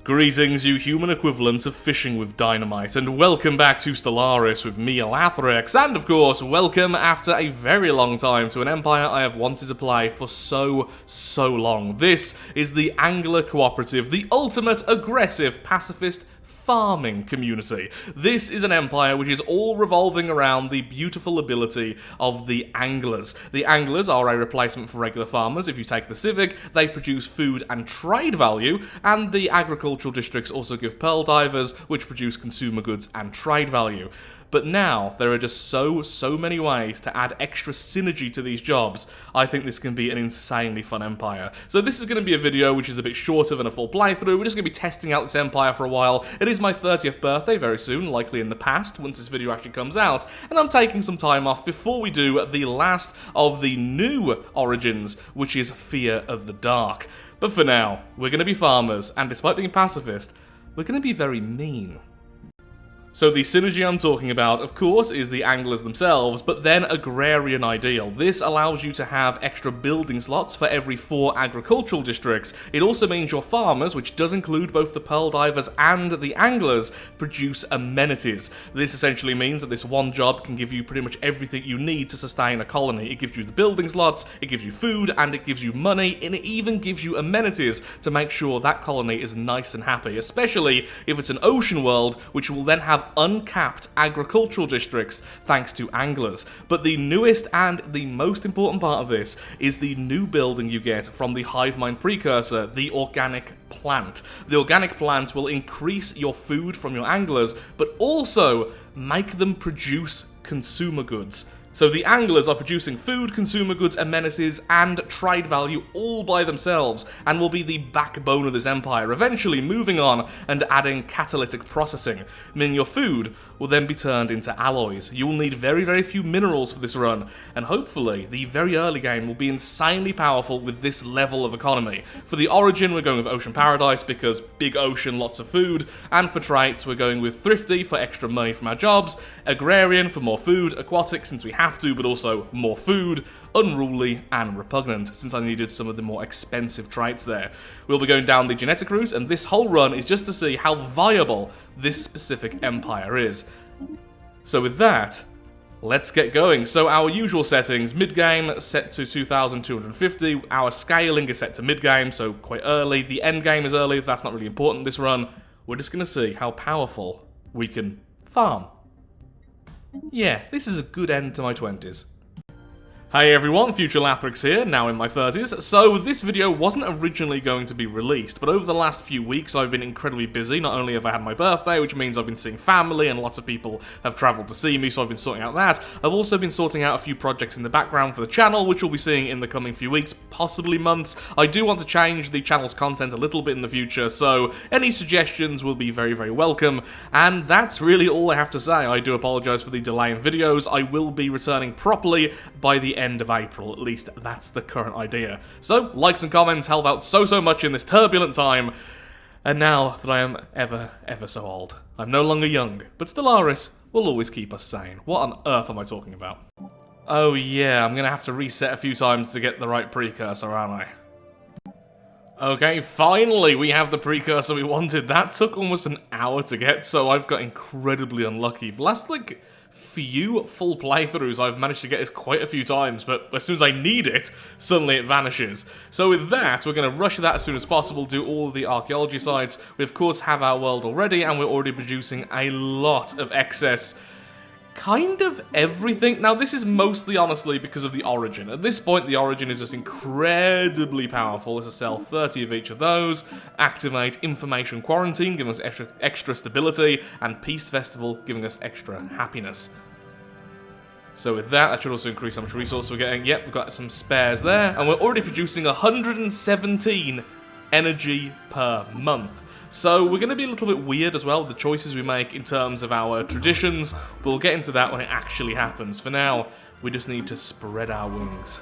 Greetings, you human equivalents of fishing with dynamite, and welcome back to Stellaris with me, Elathrex, and of course, welcome after a very long time to an empire I have wanted to play for so long. This is the Angler Cooperative, the ultimate aggressive pacifist farming community. This is an empire which is all revolving around the beautiful ability of the anglers. The anglers are a replacement for regular farmers. If you take the civic, they produce food and trade value, and the agricultural districts also give pearl divers, which produce consumer goods and trade value. But now, there are just so many ways to add extra synergy to these jobs. I think this can be an insanely fun empire. So this is going to be a video which is a bit shorter than a full playthrough. We're just going to be testing out this empire for a while. It is my 30th birthday very soon, likely in the past, once this video actually comes out. And I'm taking some time off before we do the last of the new origins, which is Fear of the Dark. But for now, we're going to be farmers, and despite being pacifist, we're going to be very mean. So the synergy I'm talking about, of course, is the anglers themselves, but then Agrarian Idyll. This allows you to have extra building slots for every 4 agricultural districts. It also means your farmers, which does include both the pearl divers and the anglers, produce amenities. This essentially means that this one job can give you pretty much everything you need to sustain a colony. It gives you the building slots, it gives you food, and it gives you money, and it even gives you amenities to make sure that colony is nice and happy, especially if it's an ocean world, which will then have uncapped agricultural districts thanks to anglers. But the newest and the most important part of this is the new building you get from the hive mind precursor, the organic plant. The organic plant will increase your food from your anglers, but also make them produce consumer goods. So the anglers are producing food, consumer goods, amenities, and trade value all by themselves, and will be the backbone of this empire, eventually moving on and adding catalytic processing, meaning your food will then be turned into alloys. You will need very few minerals for this run, and hopefully the very early game will be insanely powerful with this level of economy. For the origin, we're going with Ocean Paradise because big ocean, lots of food, and for traits, we're going with Thrifty for extra money from our jobs, Agrarian for more food, Aquatic since we have to, but also more food, Unruly, and Repugnant, since I needed some of the more expensive traits there. We'll be going down the genetic route, and this whole run is just to see how viable this specific empire is. So with that, let's get going. So our usual settings, mid-game set to 2250, our scaling is set to mid-game, so quite early. The end game is early, that's not really important this run. We're just going to see how powerful we can farm. Yeah, this is a good end to my 20s. Hey everyone, Future Elathrex here, now in my 30s. So this video wasn't originally going to be released, but over the last few weeks I've been incredibly busy. Not only have I had my birthday, which means I've been seeing family and lots of people have travelled to see me, so I've been sorting out that. I've also been sorting out a few projects in the background for the channel, which we'll be seeing in the coming few weeks, possibly months. I do want to change the channel's content a little bit in the future, so any suggestions will be very welcome. And that's really all I have to say. I do apologise for the delay in videos. I will be returning properly by the end of April, at least that's the current idea. So, likes and comments help out so much in this turbulent time, and now that I am ever so old. I'm no longer young, but Stellaris will always keep us sane. What on earth am I talking about? Oh yeah, I'm gonna have to reset a few times to get the right precursor, aren't I? Okay, finally we have the precursor we wanted. That took almost an hour to get, so I've got incredibly unlucky. The last, few full playthroughs I've managed to get this quite a few times, but as soon as I need it, suddenly it vanishes. So with that, we're going to rush that as soon as possible, do all of the archaeology sites. We of course have our world already, and we're already producing a lot of excess. Kind of everything. Now this is mostly, honestly, because of the origin. At this point, the origin is just incredibly powerful. Let's sell 30 of each of those, activate Information Quarantine, giving us extra stability, and Peace Festival, giving us extra happiness. So with that should also increase how much resource we're getting. Yep, we've got some spares there, and we're already producing 117 energy per month. So we're going to be a little bit weird as well with the choices we make in terms of our traditions. We'll get into that when it actually happens. For now, we just need to spread our wings.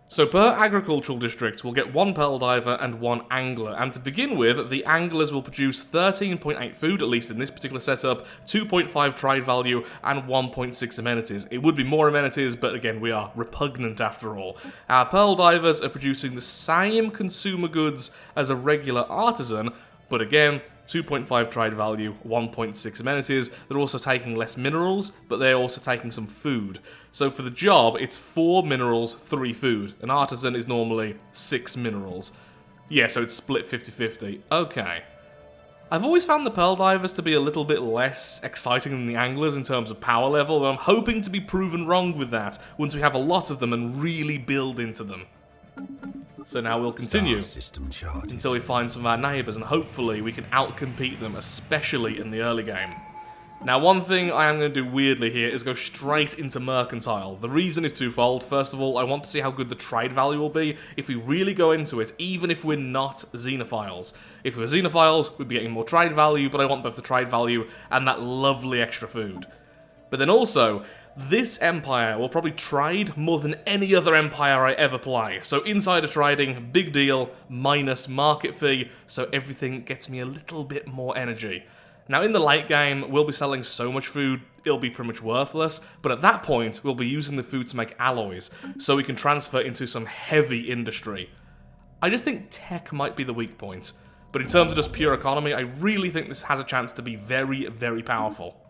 So per agricultural district, we'll get 1 pearl diver and 1 angler, and to begin with, the anglers will produce 13.8 food, at least in this particular setup, 2.5 trade value, and 1.6 amenities. It would be more amenities, but again, we are repugnant after all. Our pearl divers are producing the same consumer goods as a regular artisan, But again, 2.5 trade value, 1.6 amenities. They're also taking less minerals, but they're also taking some food. So for the job, it's 4 minerals, 3 food. An artisan is normally 6 minerals. Yeah, so it's split 50-50. Okay. I've always found the Pearl Divers to be a little bit less exciting than the Anglers in terms of power level, but I'm hoping to be proven wrong with that once we have a lot of them and really build into them. So now we'll continue until we find some of our neighbours, and hopefully we can outcompete them, especially in the early game. Now, one thing I am going to do weirdly here is go straight into Mercantile. The reason is twofold. First of all, I want to see how good the trade value will be if we really go into it, even if we're not Xenophiles. If we're Xenophiles, we'd be getting more trade value, but I want both the trade value and that lovely extra food. But then also, this empire will probably trade more than any other empire I ever play. So insider trading, big deal, minus market fee, so everything gets me a little bit more energy. Now in the late game, we'll be selling so much food, it'll be pretty much worthless, but at that point, we'll be using the food to make alloys, so we can transfer into some heavy industry. I just think tech might be the weak point, but in terms of just pure economy, I really think this has a chance to be very, very powerful.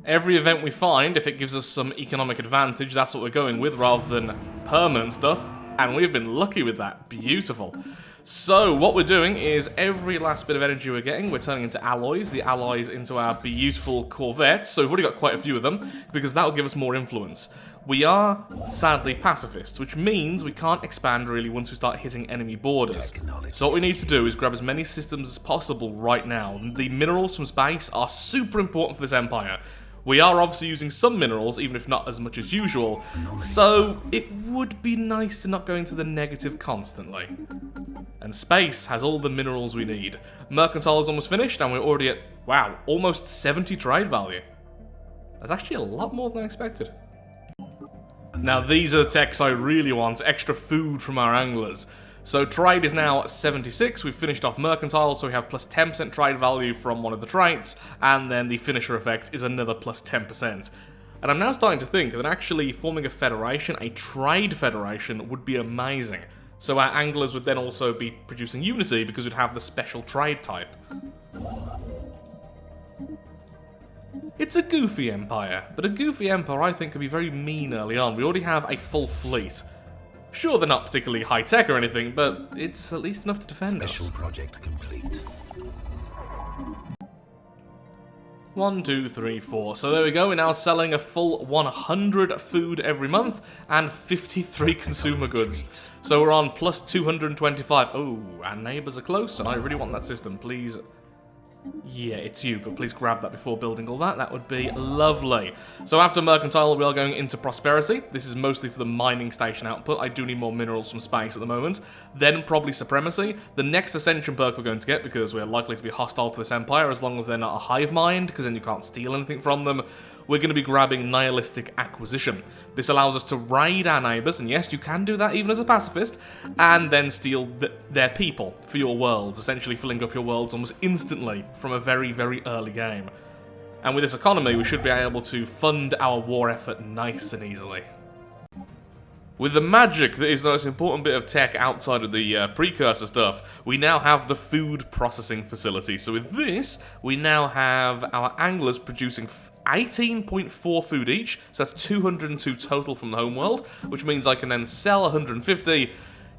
Every event we find, if it gives us some economic advantage, that's what we're going with, rather than permanent stuff. And we've been lucky with that. Beautiful. So, what we're doing is, every last bit of energy we're getting, we're turning into alloys. The alloys into our beautiful Corvettes. So we've already got quite a few of them, because that will give us more influence. We are, sadly, pacifists, which means we can't expand really once we start hitting enemy borders. So what we need to do is grab as many systems as possible right now. The minerals from space are super important for this empire. We are obviously using some minerals, even if not as much as usual, so it would be nice to not go into the negative constantly. And space has all the minerals we need. Mercantile is almost finished, and we're already at, wow, almost 70 trade value. That's actually a lot more than I expected. Now these are the techs I really want, extra food from our anglers. So trade is now 76, we've finished off Mercantile, so we have plus 10% trade value from one of the traits, and then the finisher effect is another plus 10%. And I'm now starting to think that actually forming a federation, a trade federation, would be amazing. So our anglers would then also be producing unity because we'd have the special trade type. It's a goofy empire, but a goofy empire I think could be very mean early on. We already have a full fleet. Sure, they're not particularly high-tech or anything, but it's at least enough to defend us. Special project complete. 1, 2, 3, 4. So there we go, we're now selling a full 100 food every month and 53 consumer goods. So we're on plus 225. Oh, our neighbours are close, and I really want that system, please. Yeah, it's you, but please grab that before building all that. That would be lovely. So after Mercantile, we are going into Prosperity. This is mostly for the mining station output. I do need more minerals from space at the moment. Then probably Supremacy. The next Ascension perk we're going to get, because we're likely to be hostile to this empire as long as they're not a hive mind, because then you can't steal anything from them. We're going to be grabbing Nihilistic Acquisition. This allows us to raid our neighbours, and yes, you can do that even as a pacifist, and then steal their people for your worlds, essentially filling up your worlds almost instantly from a very, very early game. And with this economy, we should be able to fund our war effort nice and easily. With the magic that is the most important bit of tech outside of the precursor stuff, we now have the food processing facility. So with this, we now have our anglers producing 18.4 food each, so that's 202 total from the homeworld, which means I can then sell 150.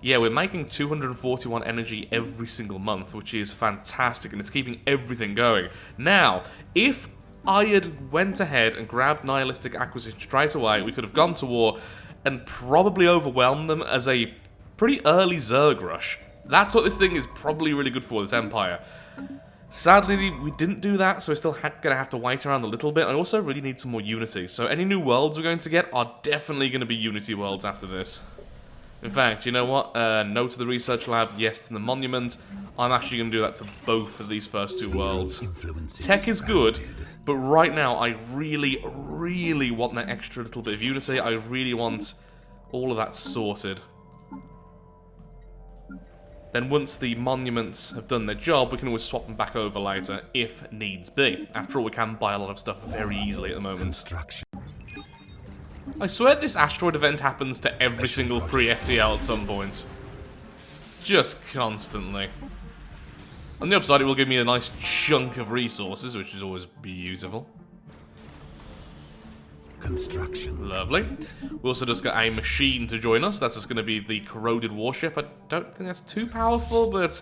Yeah, we're making 241 energy every single month, which is fantastic, and it's keeping everything going. Now, if I had went ahead and grabbed Nihilistic Acquisition straight away, we could have gone to war and probably overwhelmed them as a pretty early Zerg rush. That's what this thing is probably really good for, this empire. Sadly, we didn't do that, so we're still going to have to wait around a little bit. I also really need some more unity, so any new worlds we're going to get are definitely going to be unity worlds after this. In fact, you know what? No to the research lab, yes to the monument. I'm actually going to do that to both of these first two worlds. Tech is good, but right now I really, really want that extra little bit of unity. I really want all of that sorted. Then once the monuments have done their job, we can always swap them back over later, if needs be. After all, we can buy a lot of stuff very easily at the moment. I swear this asteroid event happens to every single pre-FTL at some point. just constantly. On the upside, it will give me a nice chunk of resources, which is always beautiful. Construction. Lovely. We also just got a machine to join us. That's just going to be the corroded warship. I don't think that's too powerful, but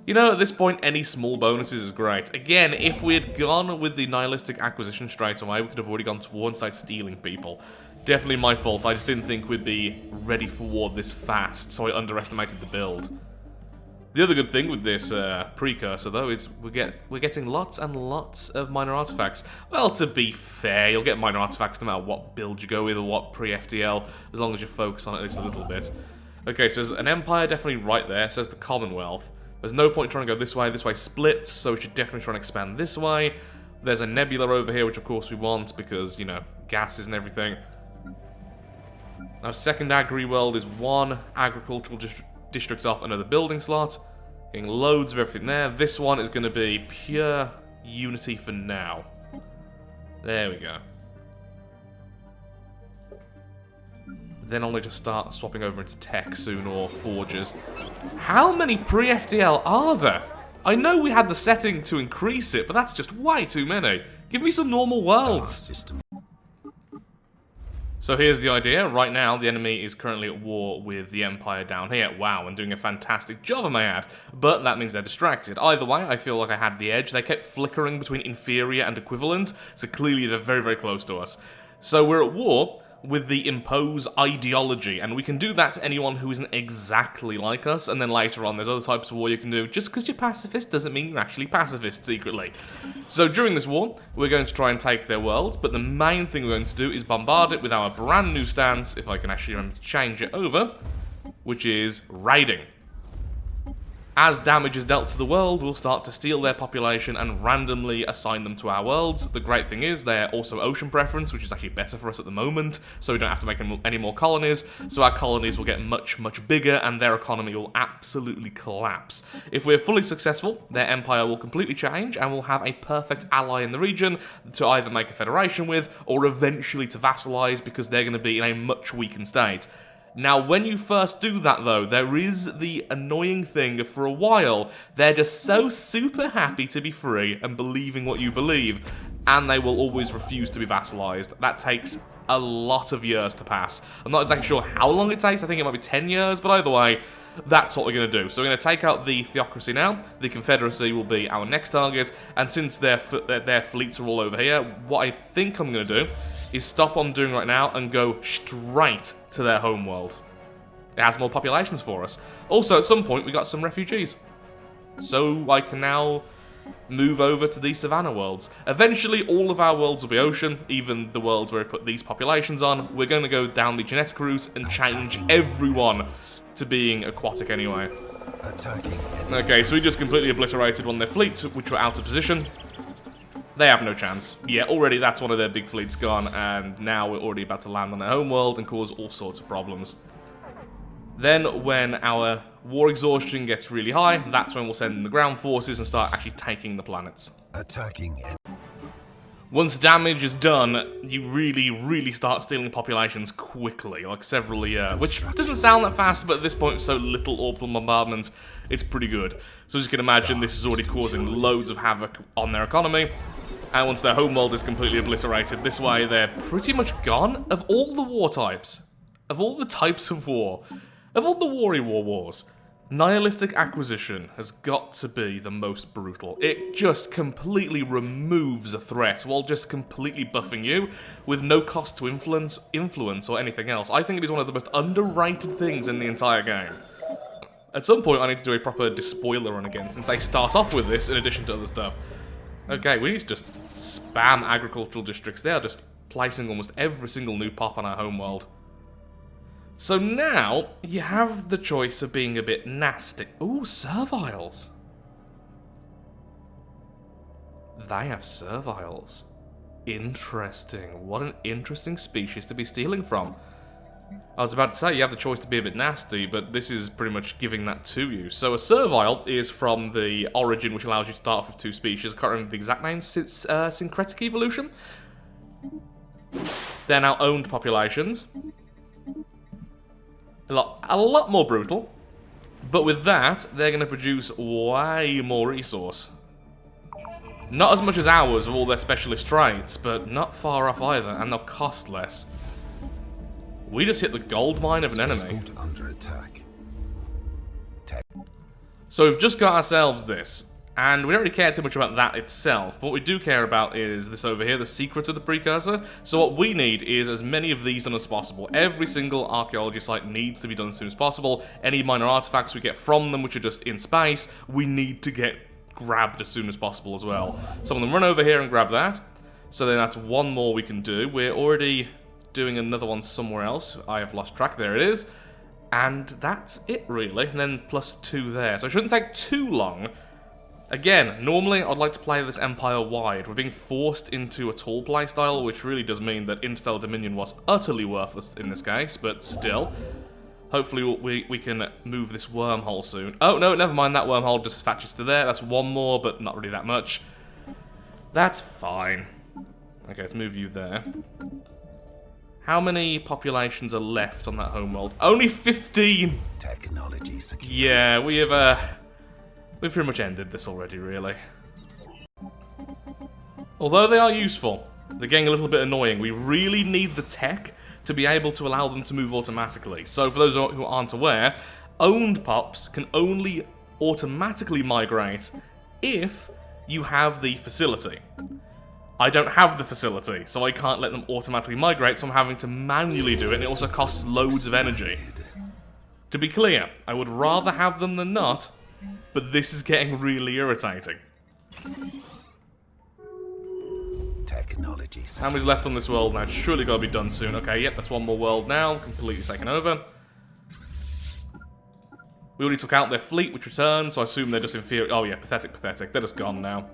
you know, at this point, any small bonuses is great. Again, if we had gone with the nihilistic acquisition straight away, we could have already gone to war and started stealing people. Definitely my fault. I just didn't think we'd be ready for war this fast, so I underestimated the build. The other good thing with this precursor, though, is we're getting lots and lots of minor artifacts. Well, to be fair, you'll get minor artifacts no matter what build you go with or what pre-FTL, as long as you focus on it at least a little bit. Okay, so there's an empire definitely right there, so there's the Commonwealth. There's no point trying to go this way splits, so we should definitely try and expand this way. There's a nebula over here, which of course we want, because, you know, gases and everything. Our second agri world is one agricultural district off another building slot. Getting loads of everything there. This one is going to be pure unity for now. There we go. Then I'll need to start swapping over into tech soon, or forges. How many pre-FTL are there? I know we had the setting to increase it, but that's just way too many. Give me some normal worlds. So here's the idea. Right now, the enemy is currently at war with the Empire down here. Wow, and doing a fantastic job, I may add. But that means they're distracted. Either way, I feel like I had the edge. They kept flickering between inferior and equivalent, so clearly they're very, very close to us. So we're at war with the impose ideology, and we can do that to anyone who isn't exactly like us, and then later on there's other types of war you can do. Just because you're pacifist doesn't mean you're actually pacifist secretly. So during this war, we're going to try and take their world, but the main thing we're going to do is bombard it with our brand new stance, if I can actually remember to change it over, which is raiding. As damage is dealt to the world, we'll start to steal their population and randomly assign them to our worlds. The great thing is they're also ocean preference, which is actually better for us at the moment, so we don't have to make any more colonies, so our colonies will get much, much bigger and their economy will absolutely collapse. If we're fully successful, their empire will completely change and we'll have a perfect ally in the region to either make a federation with or eventually to vassalize, because they're going to be in a much weakened state. Now, when you first do that, though, there is the annoying thing of, for a while, they're just so super happy to be free and believing what you believe, and they will always refuse to be vassalized. That takes a lot of years to pass. I'm not exactly sure how long it takes. I think it might be 10 years, but either way, that's what we're going to do. So we're going to take out the theocracy now. The Confederacy will be our next target, and since their fleets are all over here, what I think I'm going to do is stop what I'm doing right now and go straight to their homeworld. It has more populations for us. Also, at some point, we got some refugees. So I can now move over to these savannah worlds. Eventually, all of our worlds will be ocean, even the worlds where I put these populations on. We're going to go down the genetic route and change everyone to being aquatic anyway. Okay, so we just completely obliterated one of their fleets, which were out of position. They have no chance. Yeah, already that's one of their big fleets gone, and now we're already about to land on their homeworld and cause all sorts of problems. Then, when our war exhaustion gets really high, that's when we'll send in the ground forces and start actually taking the planets. Once damage is done, you really, really start stealing populations quickly, like several a year, which doesn't sound that fast, but at this point with so little orbital bombardments, it's pretty good. So as you can imagine, this is already causing loads of havoc on their economy. And once their homeworld is completely obliterated, this way they're pretty much gone. Of all the war types, of all the types of war, of all the wars, nihilistic acquisition has got to be the most brutal. It just completely removes a threat while just completely buffing you with no cost to influence or anything else. I think it is one of the most underrated things in the entire game. At some point I need to do a proper despoiler run again, since they start off with this in addition to other stuff. Okay, we need to just spam agricultural districts. They are just placing almost every single new pop on our homeworld. So now, you have the choice of being a bit nasty. Ooh, serviles. They have serviles. Interesting. What an interesting species to be stealing from. I was about to say, you have the choice to be a bit nasty, but this is pretty much giving that to you. So a servile is from the origin, which allows you to start off with two species. I can't remember the exact name. It's syncretic evolution. They're now owned populations. A lot more brutal. But with that, they're going to produce way more resource. Not as much as ours with all their specialist traits, but not far off either, and they'll cost less. We just hit the gold mine of an enemy. Under attack. So we've just got ourselves this, and we don't really care too much about that itself. What we do care about is this over here, the secret of the precursor. So what we need is as many of these done as possible. Every single archaeology site needs to be done as soon as possible. Any minor artifacts we get from them, which are just in space, we need to get grabbed as soon as possible as well. So I'm going to run over here and grab that. So then that's one more we can do. We're already doing another one somewhere else. I have lost track. There it is. And that's it, really. And then plus 2 there. So it shouldn't take too long. Again, normally I'd like to play this Empire wide. We're being forced into a tall playstyle, which really does mean that Interstellar Dominion was utterly worthless in this case, but still. Hopefully we can move this wormhole soon. Oh, no, never mind. That wormhole just attaches to there. That's one more, but not really that much. That's fine. Okay, let's move you there. How many populations are left on that homeworld? Only 15! Technology secure. Yeah, we've pretty much ended this already, really. Although they are useful, they're getting a little bit annoying. We really need the tech to be able to allow them to move automatically. So for those who aren't aware, owned pups can only automatically migrate if you have the facility. I don't have the facility, so I can't let them automatically migrate, so I'm having to manually do it, and it also costs loads of energy. To be clear, I would rather have them than not, but this is getting really irritating. Technology. How many's left on this world now? It's surely got to be done soon. Okay, yep, that's one more world now, completely taken over. We already took out their fleet, which returned, so I assume they're just inferior. Oh yeah, pathetic, pathetic. They're just gone now.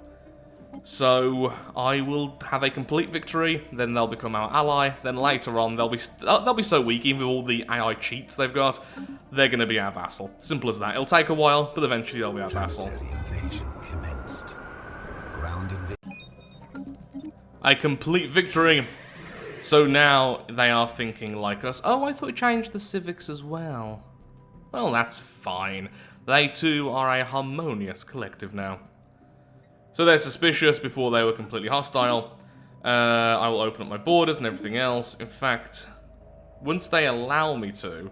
So I will have a complete victory, then they'll become our ally, then later on they'll be so weak, even with all the AI cheats they've got, they're going to be our vassal. Simple as that. It'll take a while, but eventually they'll be our vassal. Invasion commenced. Ground invasion. A complete victory. So now they are thinking like us. Oh, I thought we changed the civics as well. Well, that's fine. They too are a harmonious collective now. So they're suspicious before they were completely hostile. I will open up my borders and everything else. In fact, once they allow me to,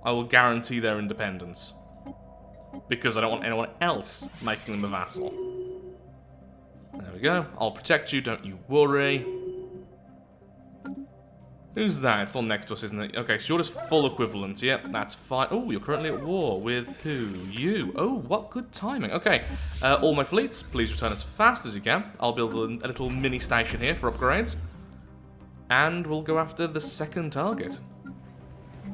I will guarantee their independence. Because I don't want anyone else making them a vassal. There we go. I'll protect you, don't you worry. Who's that? It's all next to us, isn't it? Okay, so you're just full equivalent. Yep, that's fine. Oh, you're currently at war with who? You. Oh, what good timing. Okay, all my fleets, please return as fast as you can. I'll build a little mini station here for upgrades. And we'll go after the second target.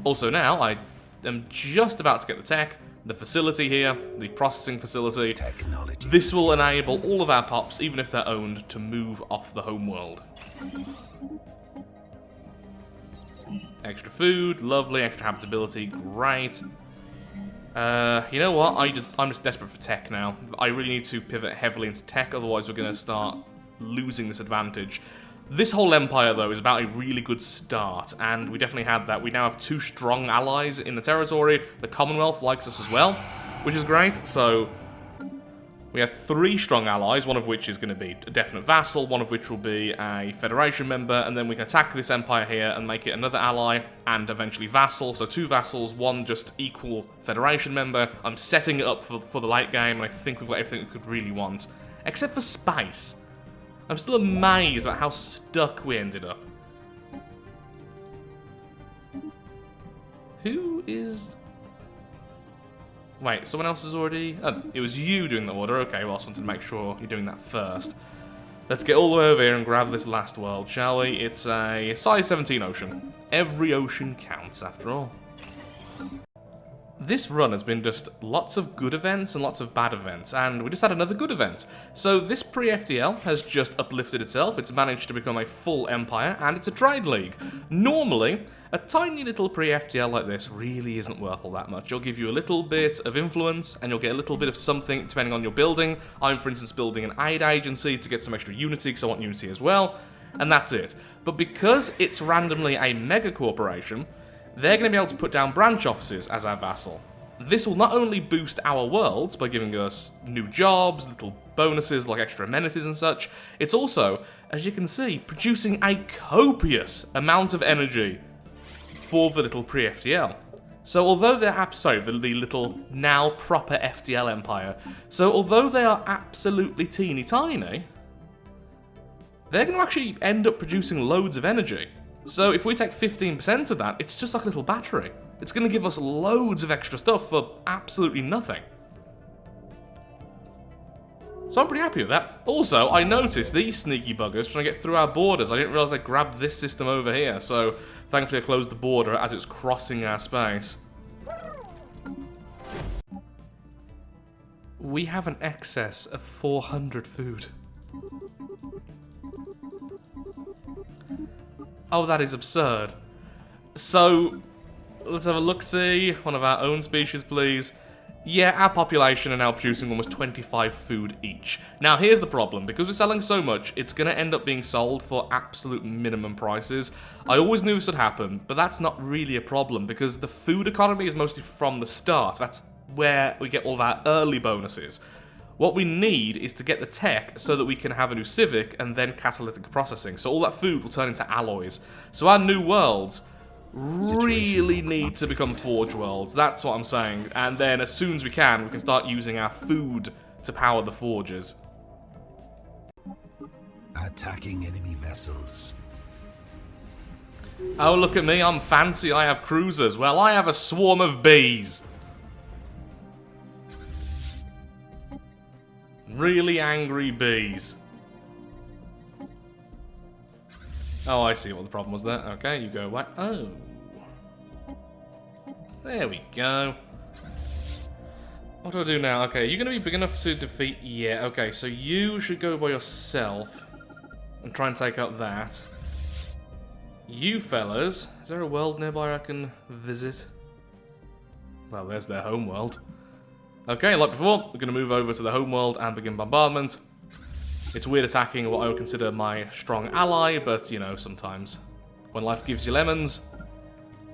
Also now, I am just about to get the tech, the facility here, the processing facility. Technology. This will enable all of our pops, even if they're owned, to move off the home world. Extra food, lovely. Extra habitability, great. You know what? I'm just desperate for tech now. I really need to pivot heavily into tech, otherwise we're going to start losing this advantage. This whole empire, though, is about a really good start, and we definitely had that. We now have 2 strong allies in the territory. The Commonwealth likes us as well, which is great. So we have 3 strong allies, one of which is going to be a definite vassal, one of which will be a Federation member, and then we can attack this empire here and make it another ally, and eventually vassal. So 2 vassals, 1 just equal Federation member. I'm setting it up for the late game, and I think we've got everything we could really want. Except for space. I'm still amazed at how stuck we ended up. Who is... Wait, someone else has already... Oh, it was you doing the order. Okay, well, I just wanted to make sure you're doing that first. Let's get all the way over here and grab this last world, shall we? It's a size 17 ocean. Every ocean counts, after all. This run has been just lots of good events and lots of bad events, and we just had another good event. So this pre-FDL has just uplifted itself, it's managed to become a full empire, and it's a trade league. Normally, a tiny little pre-FDL like this really isn't worth all that much. It'll give you a little bit of influence, and you'll get a little bit of something depending on your building. I'm, for instance, building an aid agency to get some extra unity, because I want unity as well, and that's it. But because it's randomly a mega corporation, they're going to be able to put down branch offices as our vassal. this will not only boost our worlds by giving us new jobs, little bonuses like extra amenities and such, it's also, as you can see, producing a copious amount of energy for the little pre-FTL. So although they're the little now proper FTL empire, so although they are absolutely teeny tiny, they're going to actually end up producing loads of energy. So if we take 15% of that, it's just like a little battery. It's going to give us loads of extra stuff for absolutely nothing. So I'm pretty happy with that. Also, I noticed these sneaky buggers trying to get through our borders. I didn't realise they grabbed this system over here, so thankfully I closed the border as it was crossing our space. We have an excess of 400 food. Oh, that is absurd. So, let's have a look-see. One of our own species, please. Yeah, our population are now producing almost 25 food each. Now, here's the problem. Because we're selling so much, it's going to end up being sold for absolute minimum prices. I always knew this would happen, but that's not really a problem because the food economy is mostly from the start. That's where we get all of our early bonuses. What we need is to get the tech so that we can have a new civic and then catalytic processing. So all that food will turn into alloys. So our new worlds really need to become forge worlds. That's what I'm saying. And then as soon as we can start using our food to power the forges. Attacking enemy vessels. Oh, look at me, I'm fancy, I have cruisers. Well, I have a swarm of bees. Really angry bees. Oh, I see what the problem was there. Okay, you go away. Oh. There we go. What do I do now? Okay, you're going to be big enough to defeat... Yeah, okay, so you should go by yourself and try and take out that. You fellas, is there a world nearby I can visit? Well, there's their home world. Okay, like before, we're going to move over to the homeworld and begin bombardment. It's weird attacking what I would consider my strong ally, but, you know, sometimes when life gives you lemons,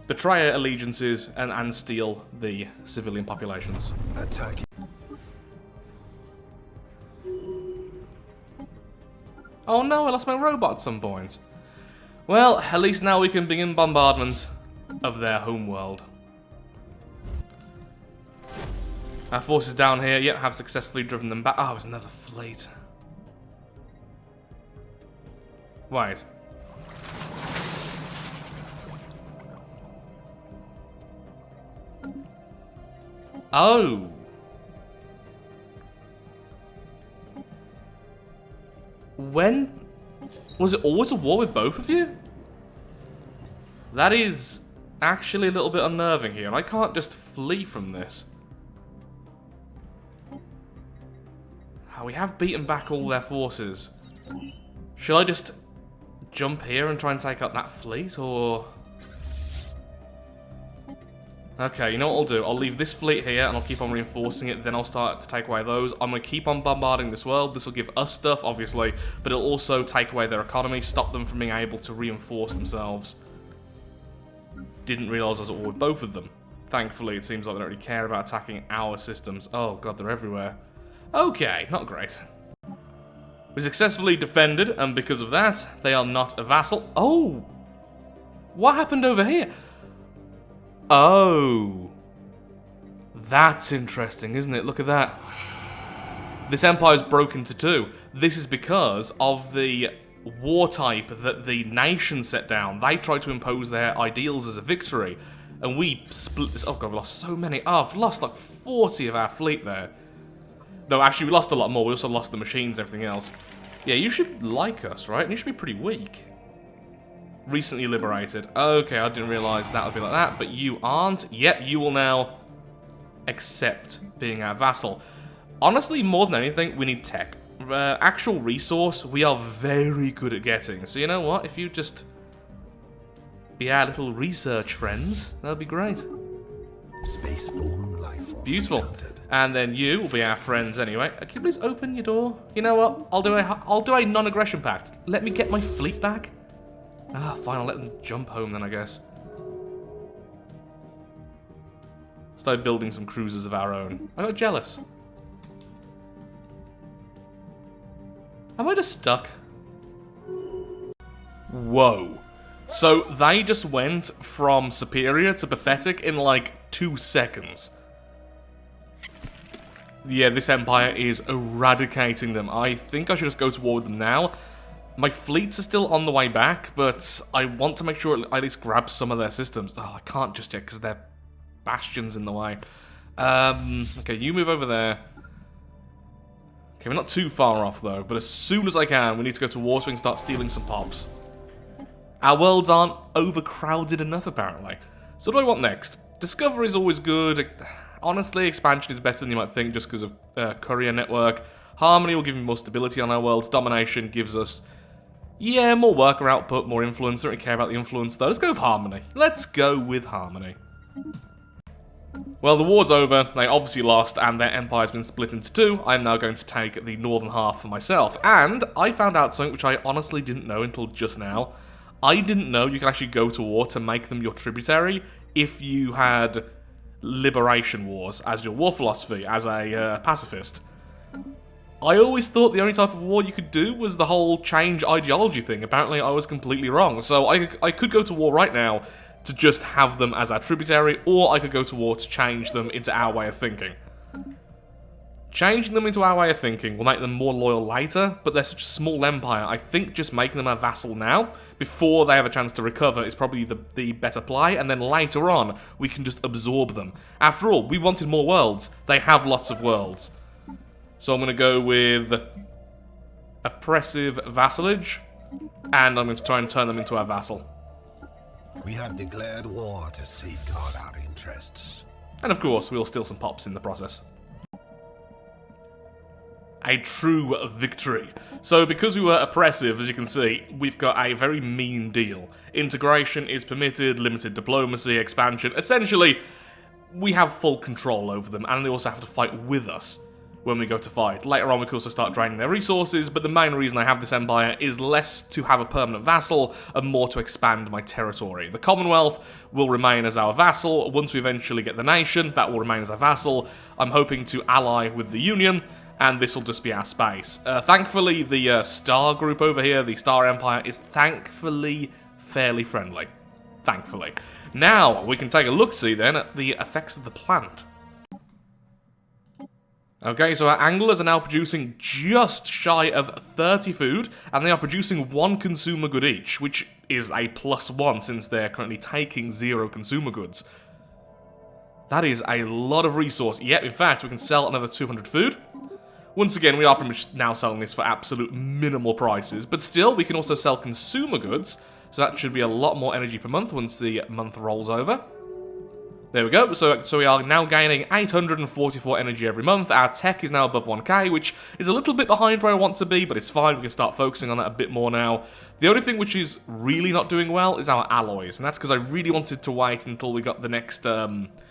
betray allegiances and steal the civilian populations. Attacking. Oh no, I lost my robot at some point. Well, at least now we can begin bombardment of their homeworld. Our forces down here, yep, have successfully driven them back. Oh, it's another fleet. Wait. Oh. When? Was it always a war with both of you? That is actually a little bit unnerving here, and I can't just flee from this. We have beaten back all their forces. Should I just jump here and try and take out that fleet, or... Okay, you know what I'll do? I'll leave this fleet here and I'll keep on reinforcing it, then I'll start to take away those. I'm going to keep on bombarding this world. This will give us stuff, obviously, but it'll also take away their economy, stop them from being able to reinforce themselves. Didn't realise I was at war with both of them. Thankfully, it seems like they don't really care about attacking our systems. Oh god, they're everywhere. Okay, not great. We successfully defended, and because of that, they are not a vassal. Oh! What happened over here? Oh. That's interesting, isn't it? Look at that. This empire's broken into two. This is because of the war type that the nation set down. They tried to impose their ideals as a victory, and we split this. Oh god, we lost so many. Oh, I've lost like 40 of our fleet there. Though, actually, we lost a lot more. We also lost the machines and everything else. Yeah, you should like us, right? And you should be pretty weak. Recently liberated. Okay, I didn't realise that would be like that, but you aren't. Yep, you will now accept being our vassal. Honestly, more than anything, we need tech. Actual resource, we are very good at getting. So you know what? If you just be our little research friends, that'll be great. Spaceborne life form Beautiful. encountered. And then you will be our friends anyway. Can you please open your door? You know what? I'll do a non-aggression pact. Let me get my fleet back. Ah, fine. I'll let them jump home then, I guess. Start building some cruisers of our own. I got jealous. Am I just stuck? Whoa. So they just went from superior to pathetic in like 2 seconds. Yeah, this empire is eradicating them. I think I should just go to war with them now. My fleets are still on the way back, but I want to make sure I at least grab some of their systems. Oh, I can't just yet because they're bastions in the way. Okay, you move over there. Okay, we're not too far off though, but as soon as I can, we need to go to war so we can start stealing some pops. Our worlds aren't overcrowded enough, apparently. So what do I want next? Discovery is always good. Honestly, expansion is better than you might think just because of courier network. Harmony will give me more stability on our worlds. Domination gives us, yeah, more worker output, more influence. I don't really care about the influence though. Let's go with Harmony. Let's go with Harmony. Well, the war's over. They obviously lost and their empire's been split into 2. I'm now going to take the northern half for myself. And I found out something which I honestly didn't know until just now. I didn't know you could actually go to war to make them your tributary if you had liberation wars as your war philosophy, as a pacifist. I always thought the only type of war you could do was the whole change ideology thing. Apparently I was completely wrong. So I could go to war right now to just have them as our tributary, or I could go to war to change them into our way of thinking. Changing them into our way of thinking will make them more loyal later, but they're such a small empire. I think just making them a vassal now, before they have a chance to recover, is probably the better play, and then later on, we can just absorb them. After all, we wanted more worlds. They have lots of worlds. So I'm going to go with oppressive vassalage, and I'm going to try and turn them into our vassal. We have declared war to safeguard our interests. And of course, we'll steal some pops in the process. A true victory. So because we were oppressive, as you can see, we've got a very mean deal. Integration is permitted, limited diplomacy, expansion. Essentially, we have full control over them, and they also have to fight with us when we go to fight. Later on, we can also start draining their resources, but the main reason I have this empire is less to have a permanent vassal and more to expand my territory. The Commonwealth will remain as our vassal. Once we eventually get the nation, that will remain as our vassal. I'm hoping to ally with the Union, and this will just be our space. Thankfully, the Star group over here, the Star Empire, is thankfully fairly friendly. Thankfully. Now, we can take a look-see then at the effects of the planet. Okay, so our anglers are now producing just shy of 30 food, and they are producing 1 consumer good each, which is a +1 since they're currently taking 0 consumer goods. That is a lot of resource. Yep, in fact, we can sell another 200 food. Once again, we are pretty much now selling this for absolute minimal prices, but still, we can also sell consumer goods, so that should be a lot more energy per month once the month rolls over. There we go, so we are now gaining 844 energy every month. Our tech is now above 1k, which is a little bit behind where I want to be, but it's fine, we can start focusing on that a bit more now. The only thing which is really not doing well is our alloys, and that's because I really wanted to wait until we got the next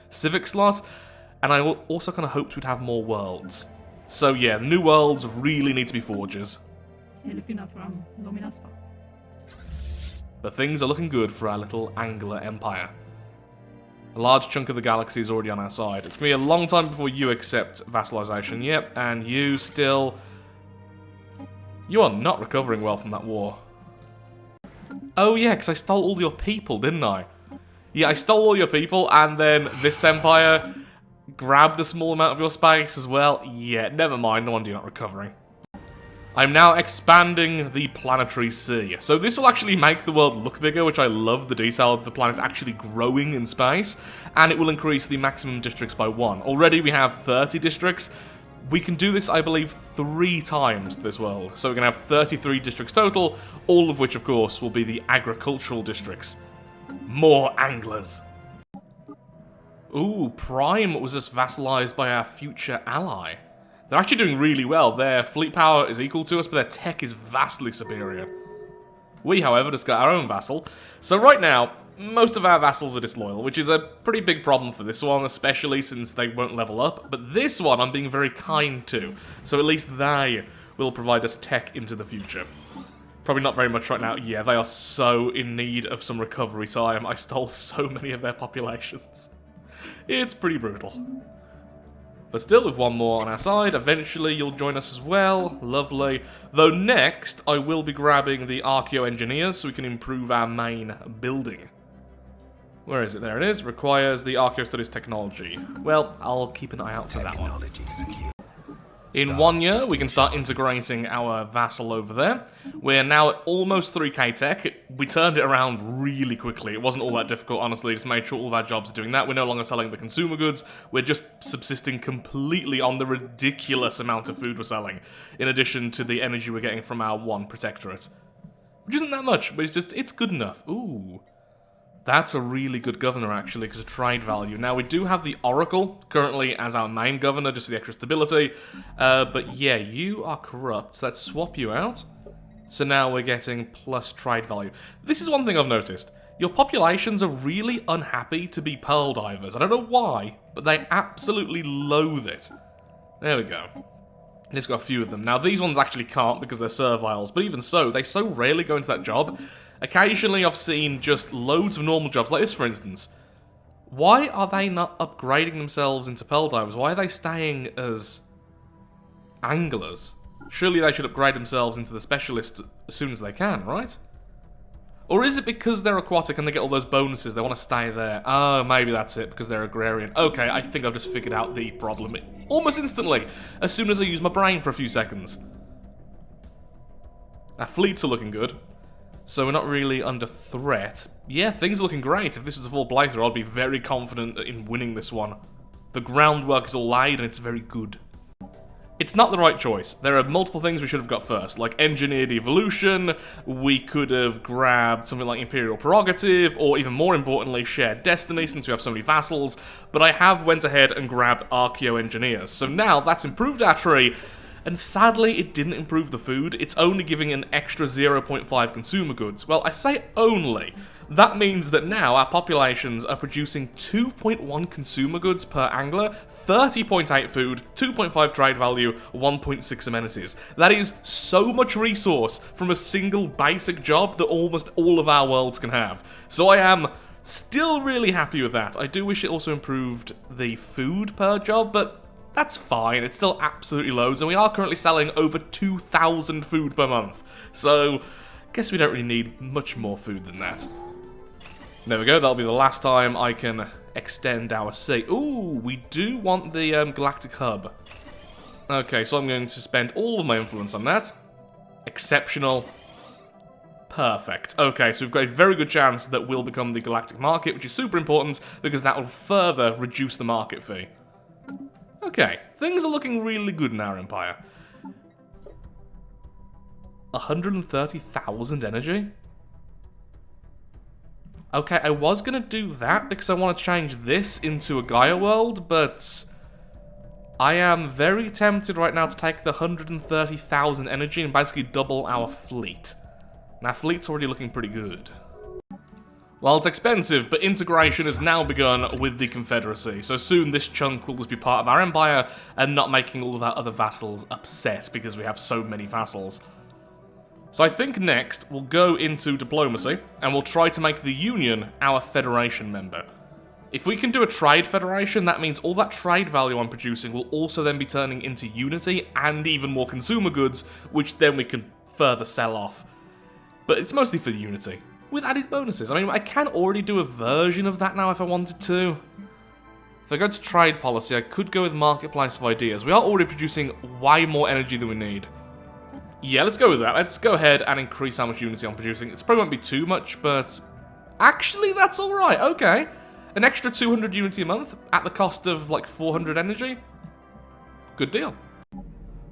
civic slot, and I also kind of hoped we'd have more worlds. So yeah, the new worlds really need to be forges. But things are looking good for our little Angler Empire. A large chunk of the galaxy is already on our side. It's going to be a long time before you accept vassalization. Yep, and you still... You are not recovering well from that war. Oh yeah, because I stole all your people, didn't I? Yeah, I stole all your people, and then this empire grabbed a small amount of your space as well. Yeah, never mind, no wonder you're not recovering. I'm now expanding the planetary sea. So this will actually make the world look bigger, which I love the detail of the planet actually growing in space, and it will increase the maximum districts by 1. Already we have 30 districts. We can do this, I believe, 3 times this world. So we're going to have 33 districts total, all of which, of course, will be the agricultural districts. More anglers. Ooh, Prime was just vassalized by our future ally. They're actually doing really well. Their fleet power is equal to us, but their tech is vastly superior. We, however, just got our own vassal. So right now, most of our vassals are disloyal, which is a pretty big problem for this one, especially since they won't level up. But this one I'm being very kind to, so at least they will provide us tech into the future. Probably not very much right now. Yeah, they are so in need of some recovery time. I stole so many of their populations. It's pretty brutal. But still, with one more on our side, eventually you'll join us as well. Lovely. Though next, I will be grabbing the Archeo Engineers so we can improve our main building. Where is it? There it is. Requires the Archeo Studies technology. Well, I'll keep an eye out for that one. In 1 year, we can start integrating our vassal over there. We're now at almost 3k tech. We turned it around really quickly. It wasn't all that difficult, honestly. Just made sure all of our jobs are doing that. We're no longer selling the consumer goods. We're just subsisting completely on the ridiculous amount of food we're selling, in addition to the energy we're getting from our one protectorate. Which isn't that much, but it's good enough. Ooh. That's a really good governor, actually, because of trade value. Now, we do have the Oracle currently as our main governor, just for the extra stability. But yeah, you are corrupt. So let's swap you out. So now we're getting plus trade value. This is one thing I've noticed. Your populations are really unhappy to be pearl divers. I don't know why, but they absolutely loathe it. There we go. It's got a few of them. Now, these ones actually can't because they're serviles, but even so, they so rarely go into that job. Occasionally, I've seen just loads of normal jobs, like this, for instance. Why are they not upgrading themselves into pearl divers? Why are they staying as anglers? Surely they should upgrade themselves into the specialist as soon as they can, right? Or is it because they're aquatic and they get all those bonuses, they want to stay there? Oh, maybe that's it, because they're agrarian. Okay, I think I've just figured out the problem almost instantly, as soon as I use my brain for a few seconds. Our fleets are looking good. So we're not really under threat. Yeah, things are looking great. If this is a full playthrough, I'd be very confident in winning this one. The groundwork is all laid and it's very good. It's not the right choice. There are multiple things we should have got first, like engineered evolution, we could have grabbed something like Imperial Prerogative, or even more importantly, Shared Destiny, since we have so many vassals, but I have went ahead and grabbed Archeo Engineers. So now that's improved our tree, and sadly, it didn't improve the food. It's only giving an extra 0.5 consumer goods. Well, I say only. That means that now our populations are producing 2.1 consumer goods per angler, 30.8 food, 2.5 trade value, 1.6 amenities. That is so much resource from a single basic job that almost all of our worlds can have. So I am still really happy with that. I do wish it also improved the food per job, but that's fine, it's still absolutely loads, and we are currently selling over 2,000 food per month. So, I guess we don't really need much more food than that. There we go, that'll be the last time I can extend our sea. Ooh, we do want the Galactic Hub. Okay, so I'm going to spend all of my influence on that. Exceptional. Perfect. Okay, so we've got a very good chance that we'll become the Galactic Market, which is super important, because that will further reduce the market fee. Okay, things are looking really good in our empire. 130,000 energy? Okay, I was going to do that because I want to change this into a Gaia world, but I am very tempted right now to take the 130,000 energy and basically double our fleet. And our fleet's already looking pretty good. Well, it's expensive, but integration has now begun with the Confederacy, so soon this chunk will just be part of our empire and not making all of our other vassals upset because we have so many vassals. So I think next we'll go into diplomacy and we'll try to make the Union our federation member. If we can do a trade federation, that means all that trade value I'm producing will also then be turning into unity and even more consumer goods, which then we can further sell off. But it's mostly for the unity, with added bonuses. I mean, I can already do a version of that now if I wanted to. If I go to trade policy, I could go with marketplace of ideas. We are already producing way more energy than we need. Yeah, let's go with that. Let's go ahead and increase how much unity I'm producing. It probably won't be too much, but actually that's alright. Okay. An extra 200 unity a month at the cost of like 400 energy. Good deal.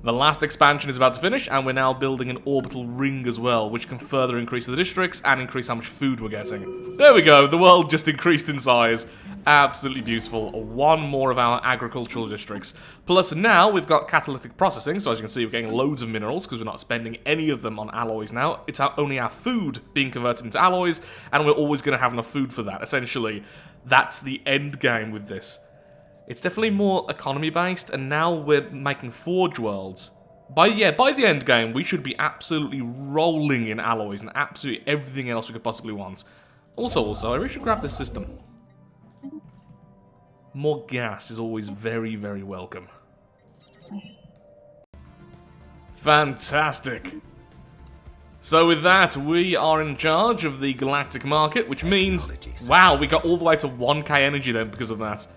The last expansion is about to finish, and we're now building an orbital ring as well, which can further increase the districts and increase how much food we're getting. There we go, the world just increased in size. Absolutely beautiful. One more of our agricultural districts. Plus now we've got catalytic processing, so as you can see we're getting loads of minerals because we're not spending any of them on alloys now. It's only our food being converted into alloys, and we're always going to have enough food for that. Essentially, that's the end game with this. It's definitely more economy-based, and now we're making Forge Worlds. By the end game, we should be absolutely rolling in alloys and absolutely everything else we could possibly want. Also, I really should grab this system. More gas is always very, very welcome. Fantastic. So with that, we are in charge of the galactic market, which means... Wow, we got all the way to 1k energy then because of that.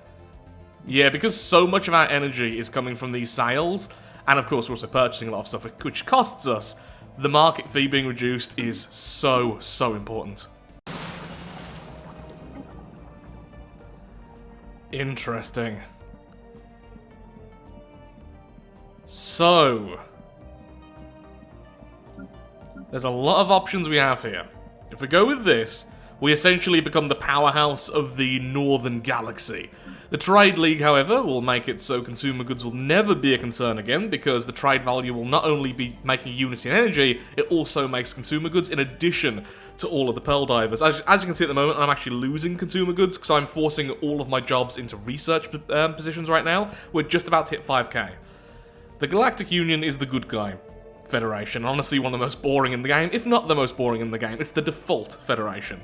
Yeah, because so much of our energy is coming from these sales, and of course we're also purchasing a lot of stuff which costs us, the market fee being reduced is so, so important. Interesting. So... there's a lot of options we have here. If we go with this, we essentially become the powerhouse of the northern galaxy. The trade league, however, will make it so consumer goods will never be a concern again, because the trade value will not only be making unity and energy, it also makes consumer goods in addition to all of the pearl divers. As you can see at the moment, I'm actually losing consumer goods because I'm forcing all of my jobs into research positions right now. We're just about to hit 5k. The Galactic Union is the good guy federation, honestly one of the most boring in the game, if not the most boring in the game. It's the default federation.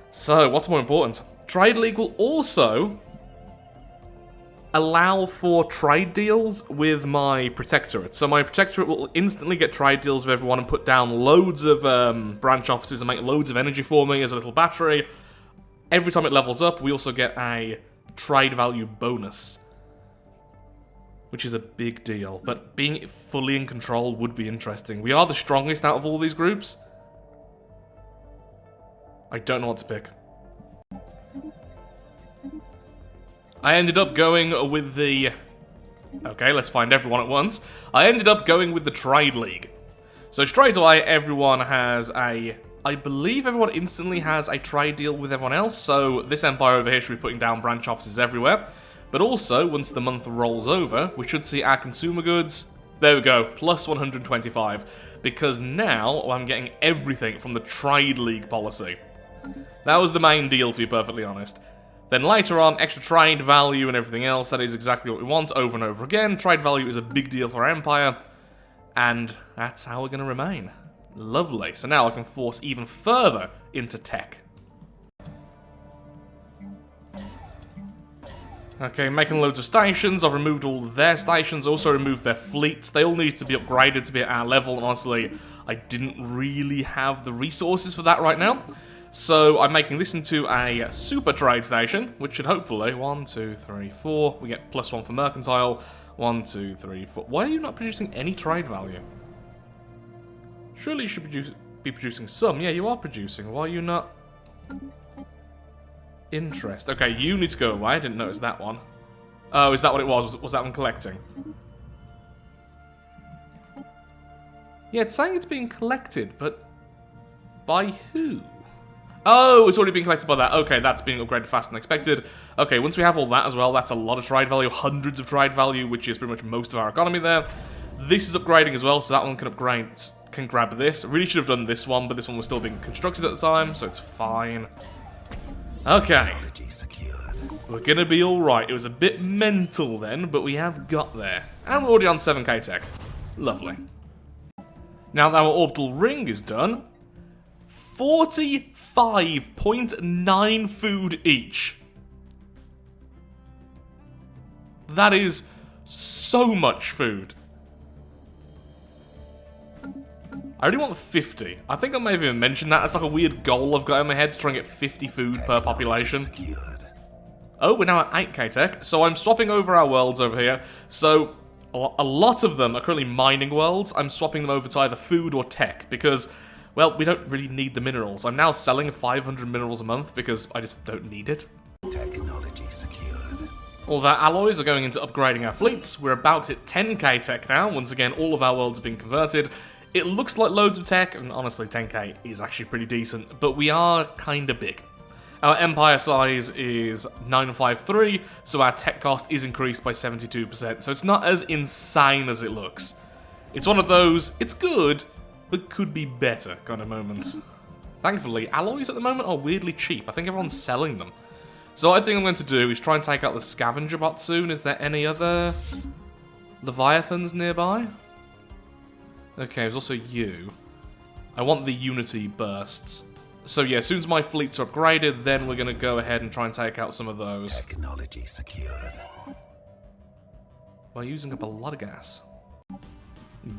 So, what's more important? Trade League will also allow for trade deals with my Protectorate. So my Protectorate will instantly get trade deals with everyone and put down loads of branch offices and make loads of energy for me as a little battery. Every time it levels up, we also get a trade value bonus, which is a big deal, but being fully in control would be interesting. We are the strongest out of all these groups. I don't know what to pick. I ended up going with the... Okay, let's find everyone at once. I ended up going with the Trade League. So straight away, everyone has a... I believe everyone instantly has a trade deal with everyone else, so this empire over here should be putting down branch offices everywhere. But also, once the month rolls over, we should see our consumer goods... There we go, plus 125. Because now I'm getting everything from the Trade League policy. That was the main deal, to be perfectly honest. Then later on, extra trade value and everything else, that is exactly what we want over and over again. Trade value is a big deal for our empire, and that's how we're going to remain. Lovely. So now I can force even further into tech. Okay, making loads of stations. I've removed all of their stations, also removed their fleets. They all need to be upgraded to be at our level, and honestly, I didn't really have the resources for that right now. So I'm making this into a super trade station, which should hopefully, 1, 2, 3, 4, we get +1 for mercantile, 1, 2, 3, 4. Why are you not producing any trade value? Surely you should be producing some. Yeah, you are producing. Why are you not? Interest. Okay, you need to go away. I didn't notice that one. Oh, is that what it was? Was that one collecting? Yeah, it's saying it's being collected, but by who? Oh, it's already been collected by that. Okay, that's being upgraded faster than expected. Okay, once we have all that as well, that's a lot of trade value, hundreds of trade value, which is pretty much most of our economy there. This is upgrading as well, so that one can upgrade, can grab this. Really should have done this one, but this one was still being constructed at the time, so it's fine. Okay. We're gonna be alright. It was a bit mental then, but we have got there. And we're already on 7k tech. Lovely. Now that our orbital ring is done, 45.9 food each. That is so much food. I really want 50. I think I may have even mentioned that. That's like a weird goal I've got in my head to try and get 50 food per population. Oh, we're now at 8k tech. So I'm swapping over our worlds over here. So a lot of them are currently mining worlds. I'm swapping them over to either food or tech because, well, we don't really need the minerals. I'm now selling 500 minerals a month because I just don't need it. Technology secured. All of our alloys are going into upgrading our fleets. We're about at 10k tech now. Once again, all of our worlds are being converted. It looks like loads of tech, and honestly, 10k is actually pretty decent, but we are kind of big. Our empire size is 953, so our tech cost is increased by 72%, so it's not as insane as it looks. It's one of those, it's good, but could be better kind of moments. Thankfully, alloys at the moment are weirdly cheap. I think everyone's selling them. So what I think I'm going to do is try and take out the scavenger bot soon. Is there any other Leviathans nearby? Okay, there's also you. I want the Unity bursts. So yeah, as soon as my fleets are upgraded, then we're going to go ahead and try and take out some of those. Technology secured. We're using up a lot of gas.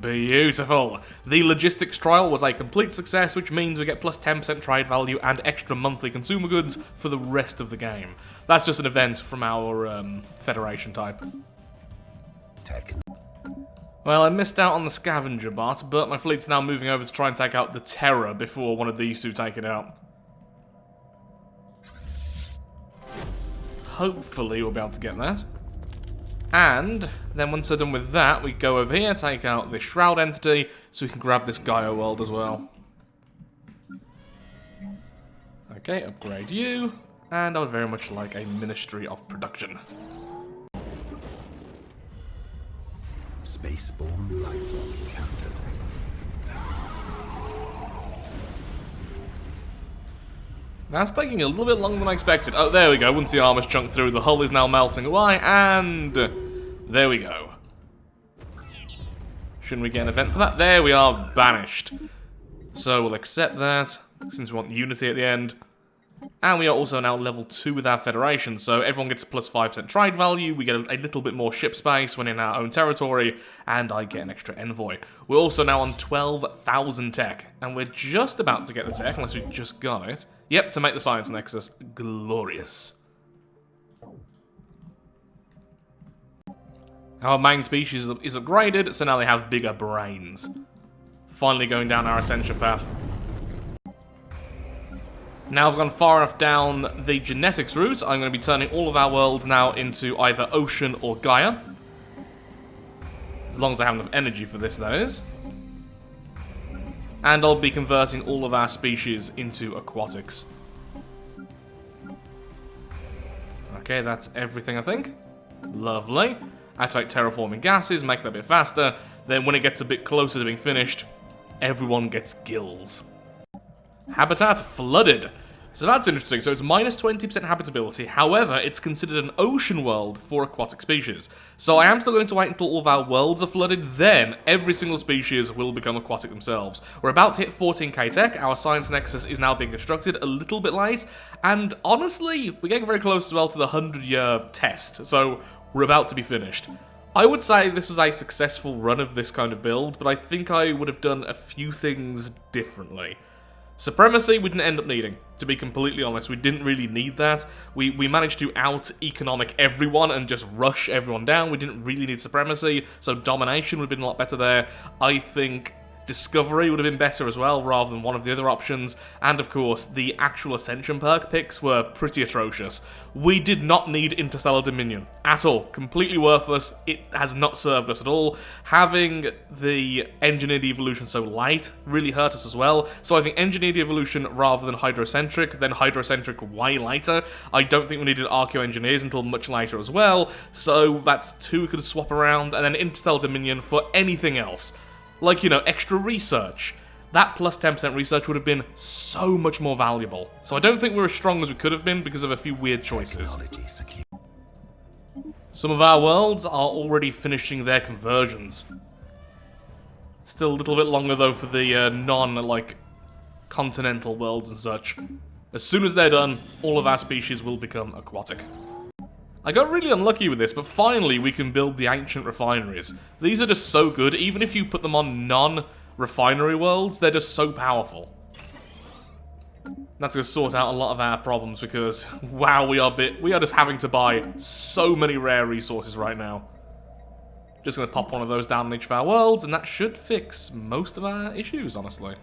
Beautiful! The logistics trial was a complete success, which means we get plus 10% trade value and extra monthly consumer goods for the rest of the game. That's just an event from our Federation type. Well, I missed out on the scavenger bot, but my fleet's now moving over to try and take out the Terror before one of these two take it out. Hopefully we'll be able to get that. And then once they're done with that, we go over here, take out this Shroud entity, so we can grab this Gaia world as well. Okay, upgrade you. And I would very much like a Ministry of Production. Spaceborne lifeform encountered. That's taking a little bit longer than I expected. Oh, there we go. Once the armor's chunked through, the hull is now melting away, and there we go. Shouldn't we get an event for that? There we are, banished. So we'll accept that, since we want unity at the end. And we are also now level 2 with our Federation, so everyone gets a plus 5% trade value, we get a little bit more ship space when in our own territory, and I get an extra envoy. We're also now on 12,000 tech, and we're just about to get the tech, unless we just got it. Yep, to make the Science Nexus glorious. Our main species is upgraded, so now they have bigger brains. Finally going down our ascension path. Now I've gone far enough down the genetics route, I'm going to be turning all of our worlds now into either Ocean or Gaia. As long as I have enough energy for this, that is. And I'll be converting all of our species into aquatics. Okay, that's everything, I think. Lovely. Activate terraforming gases, make that a bit faster. Then when it gets a bit closer to being finished, everyone gets gills. Habitat flooded. So that's interesting. So it's minus 20% habitability. However, it's considered an ocean world for aquatic species. So I am still going to wait until all of our worlds are flooded. Then every single species will become aquatic themselves. We're about to hit 14k tech. Our Science Nexus is now being constructed a little bit late. And honestly, we're getting very close as well to the 100-year test. So we're about to be finished. I would say this was a successful run of this kind of build, but I think I would have done a few things differently. Supremacy we didn't end up needing, to be completely honest. We didn't really need that. We managed to out-economic everyone and just rush everyone down. We didn't really need supremacy, so domination would have been a lot better there. I think discovery would have been better as well, rather than one of the other options. And of course, the actual Ascension perk picks were pretty atrocious. We did not need Interstellar Dominion at all. Completely worthless. It has not served us at all. Having the Engineered Evolution so light really hurt us as well. So I think Engineered Evolution rather than Hydrocentric, then Hydrocentric way later. I don't think we needed Archaeo-Engineers until much later as well. So that's two we could swap around, and then Interstellar Dominion for anything else. Like, you know, extra research. That plus 10% research would have been so much more valuable. So I don't think we're as strong as we could have been because of a few weird choices. Some of our worlds are already finishing their conversions. Still a little bit longer, though, for the continental worlds and such. As soon as they're done, all of our species will become aquatic. I got really unlucky with this, but finally we can build the ancient refineries. These are just so good, even if you put them on non-refinery worlds, they're just so powerful. That's going to sort out a lot of our problems because, wow, we are just having to buy so many rare resources right now. Just going to pop one of those down in each of our worlds, and that should fix most of our issues, honestly.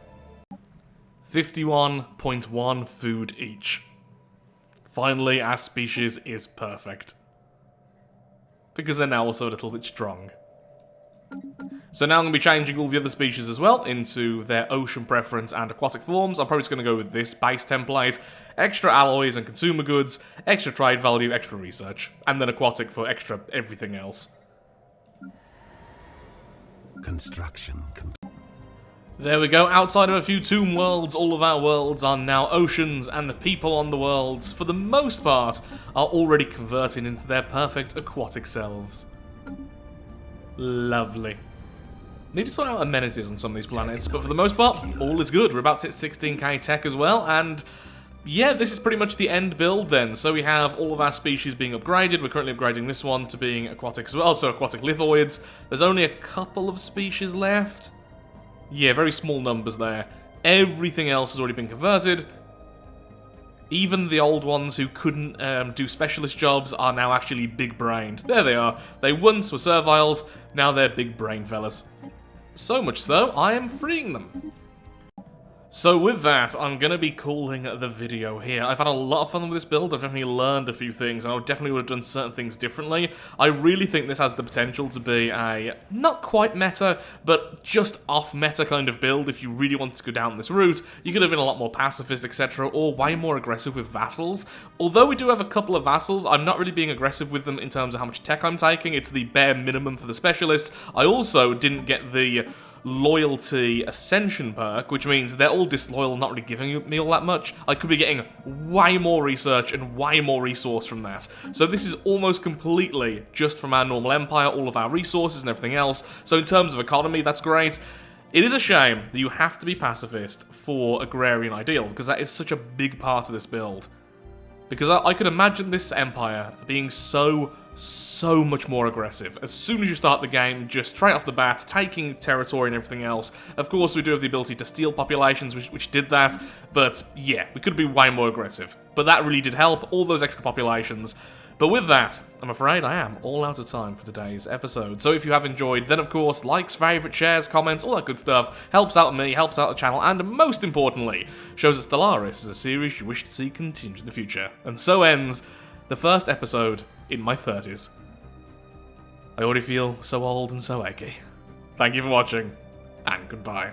51.1 food each. Finally, our species is perfect. Because they're now also a little bit strong. So now I'm going to be changing all the other species as well into their ocean preference and aquatic forms. I'm probably just going to go with this base template. Extra alloys and consumer goods, extra trade value, extra research. And then aquatic for extra everything else. Construction complete. There we go, outside of a few tomb worlds, all of our worlds are now oceans, and the people on the worlds, for the most part, are already converting into their perfect aquatic selves. Lovely. Need to sort out amenities on some of these planets, but for the most part, all is good. We're about to hit 16k tech as well, and yeah, this is pretty much the end build then. So we have all of our species being upgraded. We're currently upgrading this one to being aquatic as well, so aquatic lithoids. There's only a couple of species left. Yeah, very small numbers there. Everything else has already been converted. Even the old ones who couldn't do specialist jobs are now actually big-brained. There they are. They once were serviles, now they're big-brained fellas. So much so, I am freeing them. So with that, I'm going to be calling the video here. I've had a lot of fun with this build, I've definitely learned a few things, and I definitely would have done certain things differently. I really think this has the potential to be a, not quite meta, but just off-meta kind of build. If you really wanted to go down this route, you could have been a lot more pacifist, etc., or way more aggressive with vassals. Although we do have a couple of vassals, I'm not really being aggressive with them in terms of how much tech I'm taking. It's the bare minimum for the specialists. I also didn't get the loyalty ascension perk, which means they're all disloyal, not really giving me all that much. I could be getting way more research and way more resource from that. So this is almost completely just from our normal empire, all of our resources and everything else. So in terms of economy, that's great. It is a shame that you have to be pacifist for Agrarian Idyll, because that is such a big part of this build. Because I could imagine this empire being so much more aggressive. As soon as you start the game, just straight off the bat, taking territory and everything else. Of course, we do have the ability to steal populations, which did that, but yeah, we could be way more aggressive. But that really did help, all those extra populations. But with that, I'm afraid I am all out of time for today's episode. So if you have enjoyed, then of course, likes, favourites, shares, comments, all that good stuff, helps out me, helps out the channel, and most importantly, shows that Stellaris is a series you wish to see continue in the future. And so ends the first episode in my 30s. I already feel so old and so achy. Thank you for watching, and goodbye.